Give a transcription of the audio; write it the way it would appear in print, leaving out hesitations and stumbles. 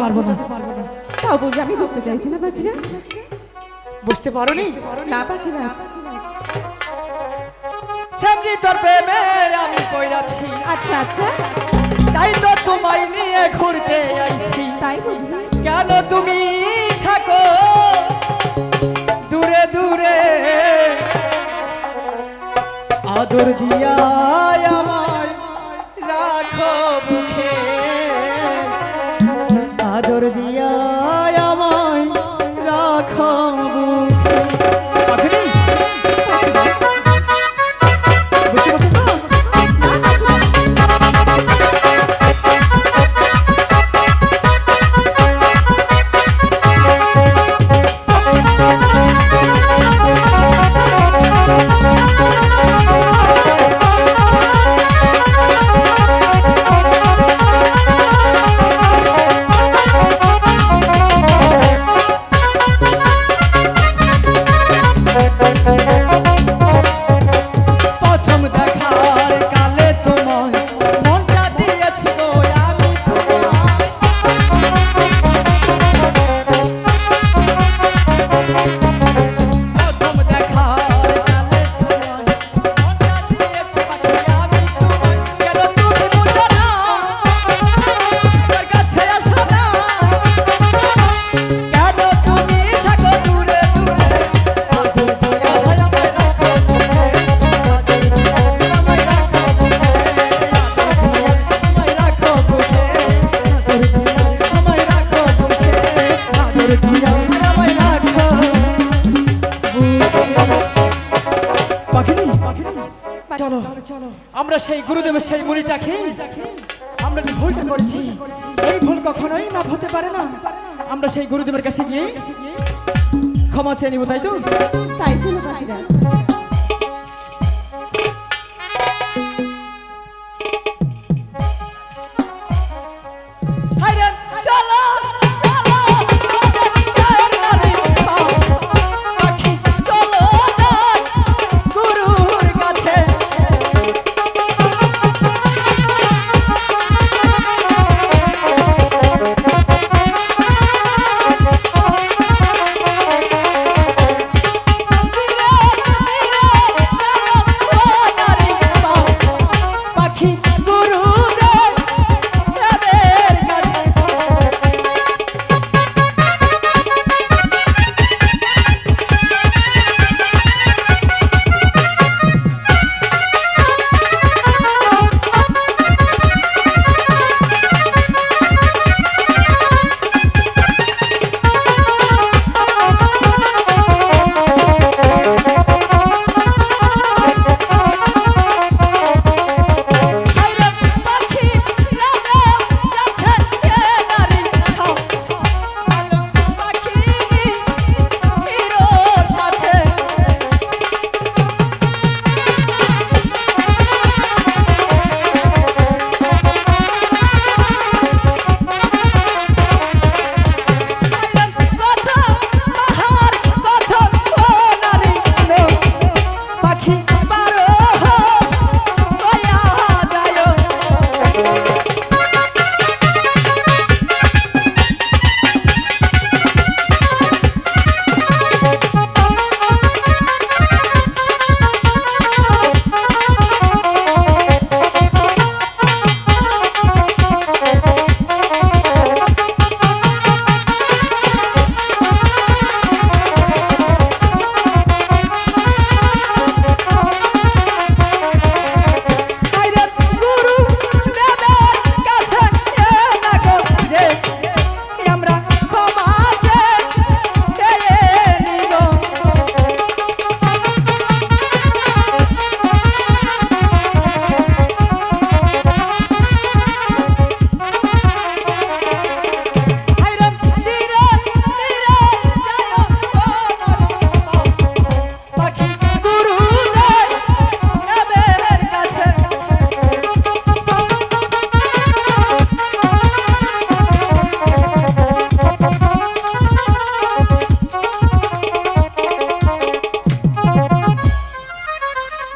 পারবো না। তাও বুঝি আমি বুঝতে চাইছি না পাখিরাজ। বুঝতে পারোনি? না পাখিরাজ। সামনে তোর প্রেমে আমি পড়াছি, আচ্ছা আচ্ছা, তাই তো তোমায় নিয়ে ঘুরতে আইছি। তাই বুঝি? কেন তুমি থাকো দূরে দূরে, আদর দিয়া আমায় রাখো বুকে, আদর দিয়া আমায় রাখো বুকে। পাখিনি? বুঝতে পারছো তো? প্রথম দেখার কালে তোমায় মনটা দিয়েছি গো আমি তোমায়। প্রথম দেখার কালে তোমায় মনটা দিয়েছি পাখি আমি তোমায়। কেন তুমি বুঝো না, তোর কাছে আসো না, কেন তুমি থাকো দূরে দূরে, আদর দিয়া আমায় রাখো বুকে, চলো আমরা সেই গুরুদেবের সেই মুড়িটাকে আমরা যে ভুলটা করেছি, এই ভুল কখনোই মাফ হতে পারে না। আমরা সেই গুরুদেবের কাছে গিয়ে ক্ষমা চেয়ে নিব, তাই তো? তাই চলো পাখিরাজ।